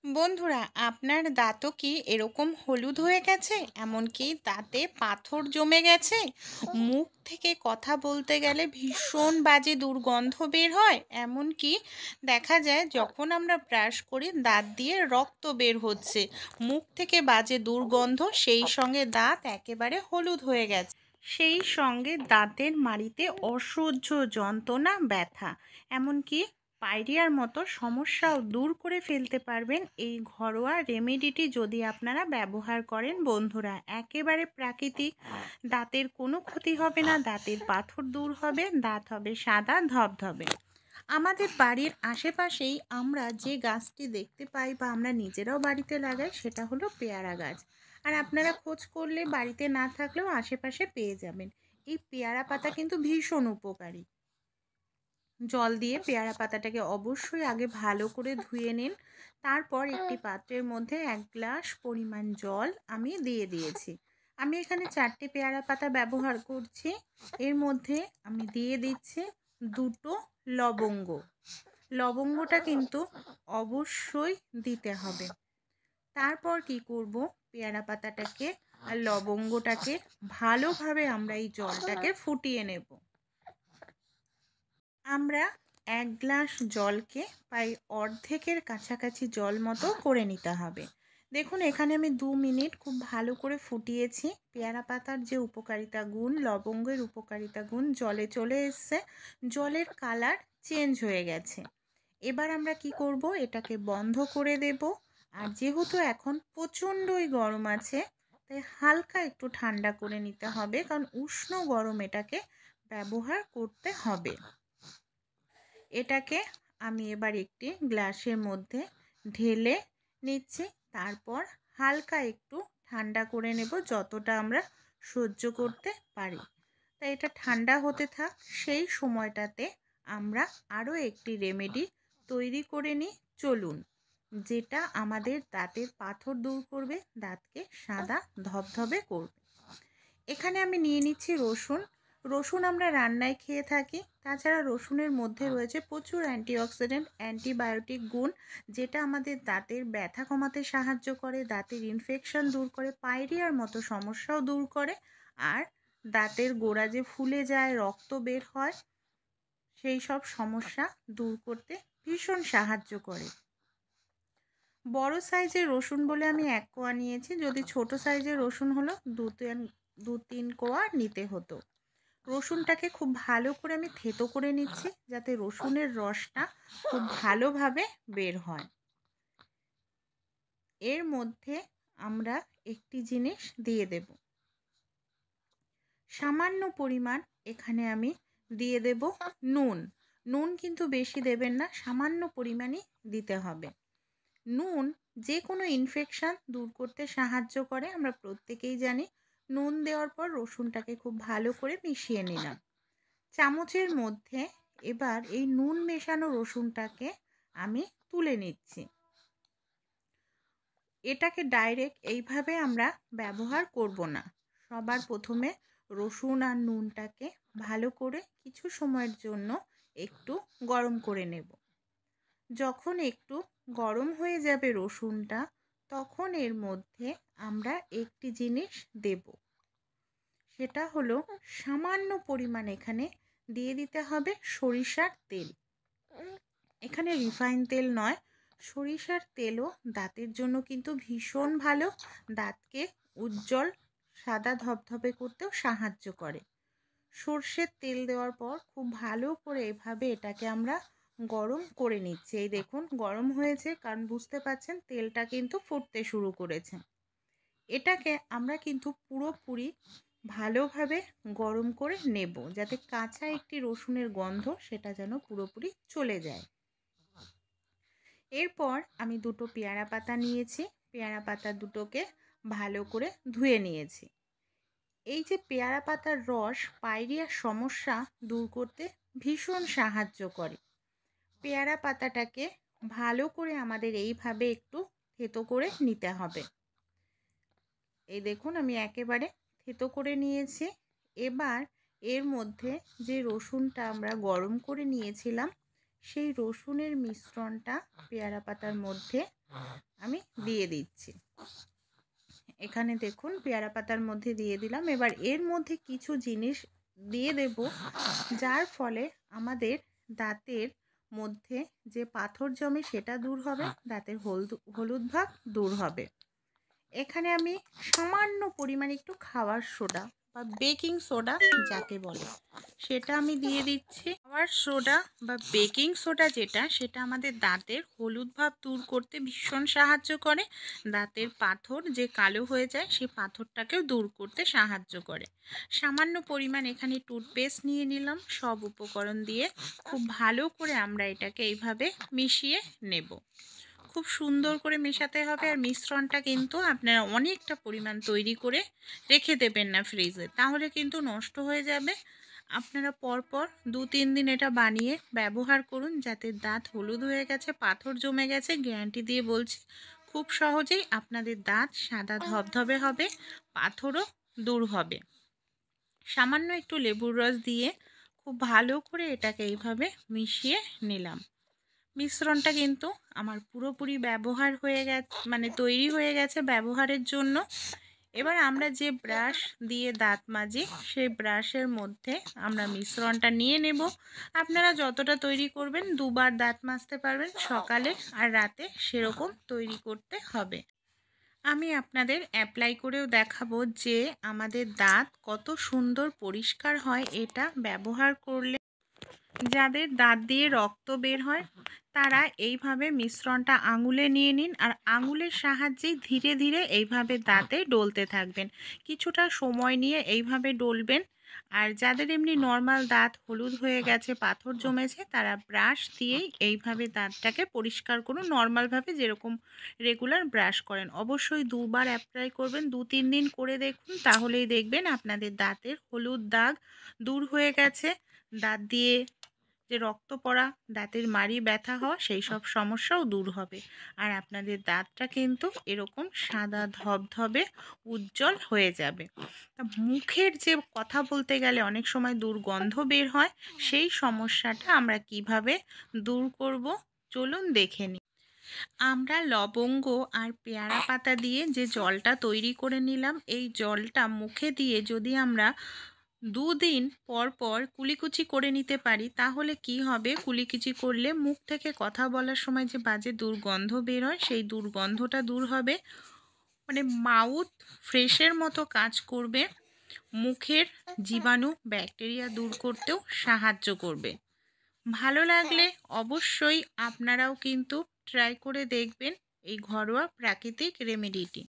বন্ধুরা, আপনার দাঁতও কি এরকম হলুদ হয়ে গেছে? এমনকি দাঁতে পাথর জমে গেছে? মুখ থেকে কথা বলতে গেলে ভীষণ বাজে দুর্গন্ধ বের হয়, এমনকি দেখা যায় যখন আমরা ব্রাশ করি দাঁত দিয়ে রক্ত বের হচ্ছে, মুখ থেকে বাজে দুর্গন্ধ, সেই সঙ্গে দাঁত একেবারে হলুদ হয়ে গেছে, সেই সঙ্গে দাঁতের মাড়িতে অসহ্য যন্ত্রণা, ব্যথা, এমনকি পাইরিয়ার মতো সমস্যাও দূর করে ফেলতে পারবেন এই ঘরোয়া রেমেডিটি যদি আপনারা ব্যবহার করেন। বন্ধুরা, একেবারে প্রাকৃতিক, দাঁতের কোনো ক্ষতি হবে না, দাঁতের পাথর দূর হবে, দাঁত হবে সাদা ধবধবে। আমাদের বাড়ির আশেপাশেই আমরা যে গাছটি দেখতে পাই বা আমরা নিজেরাও বাড়িতে লাগাই সেটা হলো পেয়ারা গাছ। আর আপনারা খোঁজ করলে বাড়িতে না থাকলেও আশেপাশে পেয়ে যাবেন। এই পেয়ারা পাতা কিন্তু ভীষণ উপকারী। জল দিয়ে পেয়ারা পাতাটাকে অবশ্যই আগে ভালো করে ধুয়ে নিন। তারপর একটি পাত্রের মধ্যে 1 গ্লাস পরিমাণ জল আমি দিয়ে দিয়েছি। আমি এখানে 4টে পেয়ারা পাতা ব্যবহার করছি। এর মধ্যে আমি দিয়ে দিচ্ছি 2টো লবঙ্গ। লবঙ্গটা কিন্তু অবশ্যই দিতে হবে। তারপর কি করব, পেয়ারা পাতাটাকে আর লবঙ্গটাকে ভালোভাবে আমরা এই জলটাকে ফুটিয়ে নেব। আমরা 1 গ্লাস জলকে প্রায় অর্ধেকের কাছাকাছি জল মতো করে নিতে হবে। দেখুন, এখানে আমি 2 মিনিট খুব ভালো করে ফুটিয়েছি। পেয়ারা পাতার যে উপকারিতা গুণ, লবঙ্গের উপকারিতা গুণ জলে চলে এসছে, জলের কালার চেঞ্জ হয়ে গেছে। এবার আমরা কি করব, এটাকে বন্ধ করে দেব। আর যেহেতু এখন প্রচণ্ডই গরম আছে, তাই হালকা একটু ঠান্ডা করে নিতে হবে, কারণ উষ্ণ গরম এটাকে ব্যবহার করতে হবে। এটাকে আমি এবার একটি গ্লাসের মধ্যে ঢেলে নিচ্ছি। তারপর হালকা একটু ঠান্ডা করে নেব, যতটা আমরা সহ্য করতে পারি। তাই এটা ঠান্ডা হতে থাক, সেই সময়টাতে আমরা আরও একটি রেমেডি তৈরি করে নিই। চলুন, যেটা আমাদের দাঁতের পাথর দূর করবে, দাঁতকে সাদা ধবধবে করবে। এখানে আমি নিয়ে নিচ্ছি রসুন। রসুন আমরা রান্নায় খেয়ে থাকি। তাছাড়া রসুনের মধ্যে রয়েছে প্রচুর অ্যান্টিঅক্সিডেন্ট, অ্যান্টিবায়োটিক গুণ, যেটা আমাদের দাঁতের ব্যথা কমাতে সাহায্য করে, দাঁতের ইনফেকশন দূর করে, পাইরিয়ার মতো সমস্যাও দূর করে, আর দাঁতের গোড়া যে ফুলে যায়, রক্ত বের হয়, সেই সব সমস্যা দূর করতে ভীষণ সাহায্য করে। বড় সাইজের রসুন বলে আমি 1 কোয়া নিয়েছি, যদি ছোট সাইজের রসুন হলো 2-3 কোয়া নিতে হতো। রসুনটাকে খুব ভালো করে আমি থেতো করে নিচ্ছি, যাতে রসুনের রসটা খুব ভালোভাবে বের হয়। এর মধ্যে আমরা একটি জিনিস দিয়ে দেব, সামান্য পরিমাণ এখানে আমি দিয়ে দেব নুন। নুন কিন্তু বেশি দেবেন না, সামান্য পরিমাণই দিতে হবে। নুন যে কোনো ইনফেকশান দূর করতে সাহায্য করে, আমরা প্রত্যেকেই জানি। নুন দেওয়ার পর রসুনটাকে খুব ভালো করে মিশিয়ে নিলাম। চামচের মধ্যে এবার এই নুন মেশানো রসুনটাকে আমি তুলে নিচ্ছি। এটাকে ডাইরেক্ট এইভাবে আমরা ব্যবহার করব না। সবার প্রথমে রসুন আর নুনটাকে ভালো করে কিছু সময়ের জন্য একটু গরম করে নেব। যখন একটু গরম হয়ে যাবে রসুনটা, তখন এর মধ্যে আমরা একটি জিনিস দেব, সেটা হলো সামান্য পরিমাণ এখানে দিয়ে দিতে হবে সরিষার তেল। এখানে রিফাইন তেল নয়, সরিষার তেলও দাঁতের জন্য কিন্তু ভীষণ ভালো, দাঁতকে উজ্জ্বল সাদা ধবধবে করতেও সাহায্য করে। সর্ষের তেল দেওয়ার পর খুব ভালো করে এভাবে এটাকে আমরা গরম করে নিচ্ছি। এই দেখুন গরম হয়েছে, কারণ বুঝতে পারছেন তেলটা কিন্তু ফুটতে শুরু করেছে। এটাকে আমরা কিন্তু পুরোপুরি ভালোভাবে গরম করে নেব, যাতে কাঁচা একটি রসুনের গন্ধ সেটা যেন পুরোপুরি চলে যায়। এরপর আমি 2টো পেয়ারা পাতা নিয়েছি, পেয়ারা পাতা দুটোকে ভালো করে ধুয়ে নিয়েছি। এই যে পেয়ারা পাতার রস পাইরিয়ার সমস্যা দূর করতে ভীষণ সাহায্য করে। পেয়ারা পাতাটাকে ভালো করে আমাদের এইভাবে একটু থেতো করে নিতে হবে। এই দেখুন আমি একেবারে থেতো করে নিয়েছি। এবার এর মধ্যে যে রসুনটা আমরা গরম করে নিয়েছিলাম, সেই রসুনের মিশ্রণটা পেয়ারা পাতার মধ্যে আমি দিয়ে দিচ্ছি। এখানে দেখুন পেয়ারা পাতার মধ্যে দিয়ে দিলাম। এবার এর মধ্যে কিছু জিনিস দিয়ে দেব, যার ফলে আমাদের দাঁতের মধ্যে যে পাথর জমে সেটা দূর হবে, দাঁতের হলুদ ভাব দূর হবে। এখানে আমি সামান্য পরিমাণে একটু খাওয়ার সোডা বা বেকিং সোডা যাকে বলে সেটা আমি দিয়ে দিচ্ছি। খাওয়ার সোডা বা বেকিং সোডা যেটা, সেটা আমাদের দাঁতের হলুদ ভাব দূর করতে ভীষণ সাহায্য করে। দাঁতের পাথর যে কালো হয়ে যায় সেই পাথরটাকেও দূর করতে সাহায্য করে। সামান্য পরিমাণ এখানে টুথপেস্ট নিয়ে নিলাম। সব উপকরণ দিয়ে খুব ভালো করে আমরা এটাকে এইভাবে মিশিয়ে নেব। খুব সুন্দর করে মেশাতে হবে। আর মিশ্রণটা কিন্তু আপনারা অনেকটা পরিমাণ তৈরি করে রেখে দেবেন না ফ্রিজে, তাহলে কিন্তু নষ্ট হয়ে যাবে। আপনারা পরপর 2-3 দিন এটা বানিয়ে ব্যবহার করুন, যাতে দাঁত হলুদ হয়ে গেছে, পাথর জমে গেছে, গ্যারান্টি দিয়ে বলছি খুব সহজেই আপনাদের দাঁত সাদা ধবধবে হবে, পাথরও দূর হবে। সামান্য একটু লেবুর রস দিয়ে খুব ভালো করে এটাকে এইভাবে মিশিয়ে নিলাম। মিশ্রণটা কিন্তু আমার পুরোপুরি ব্যবহার হয়ে গেছে, মানে তৈরি হয়ে গেছে ব্যবহারের জন্য। এবার আমরা যে ব্রাশ দিয়ে দাঁত মাজি সেই ব্রাশের মধ্যে আমরা মিশ্রণটা নিয়ে নেব। আপনারা যতটা তৈরি করবেন 2বার দাঁত মাজতে পারবেন, সকালে আর রাতে, সেরকম তৈরি করতে হবে। আমি আপনাদের অ্যাপ্লাই করেও দেখাবো যে আমাদের দাঁত কত সুন্দর পরিষ্কার হয় এটা ব্যবহার করলে। যাদের দাঁত দিয়ে রক্ত বের হয় তারা এইভাবে মিশ্রণটা আঙুলে নিয়ে নিন, আর আঙুলের সাহায্যে ধীরে ধীরে এইভাবে দাঁতে ডলতে থাকবেন। কিছুটা সময় নিয়ে এইভাবে ডলবেন। আর যাদের এমনি নর্মাল দাঁত হলুদ হয়ে গেছে, পাথর জমেছে, তারা ব্রাশ দিয়েই এইভাবে দাঁতটাকে পরিষ্কার করুন, নর্মালভাবে যেরকম রেগুলার ব্রাশ করেন। অবশ্যই 2বার অ্যাপ্লাই করবেন, 2-3 দিন করে দেখুন, তাহলেই দেখবেন আপনাদের দাঁতের হলুদ দাগ দূর হয়ে গেছে। দাঁত দিয়ে যে রক্ত পড়া, দাঁতের মাড়ি ব্যথা হওয়া, সেই সব সমস্যাও দূর হবে। আর আপনাদের দাঁতটা কিন্তু এরকম সাদা ধবধবে উজ্জ্বল হয়ে যাবে। তা মুখের যে কথা বলতে গেলে অনেক সময় দুর্গন্ধ বের হয়, সেই সমস্যাটা আমরা কিভাবে দূর করব চলুন দেখে নিই। আমরা লবঙ্গ আর পেয়ারা পাতা দিয়ে যে জলটা তৈরি করে নিলাম, এই জলটা মুখে দিয়ে যদি আমরা 2 দিন পর পর কুলিকুচি করে নিতে পারি, তাহলে কি হবে, কুলিকুচি করলে মুখ থেকে কথা বলার সময় যে বাজে দুর্গন্ধ বের হয় সেই দুর্গন্ধটা দূর হবে। মানে মাউথ ফ্রেশের মতো কাজ করবে, মুখের জীবাণু ব্যাকটেরিয়া দূর করতেও সাহায্য করবে। ভালো লাগলে অবশ্যই আপনারাও কিন্তু ট্রাই করে দেখবেন এই ঘরোয়া প্রাকৃতিক রেমেডিটি।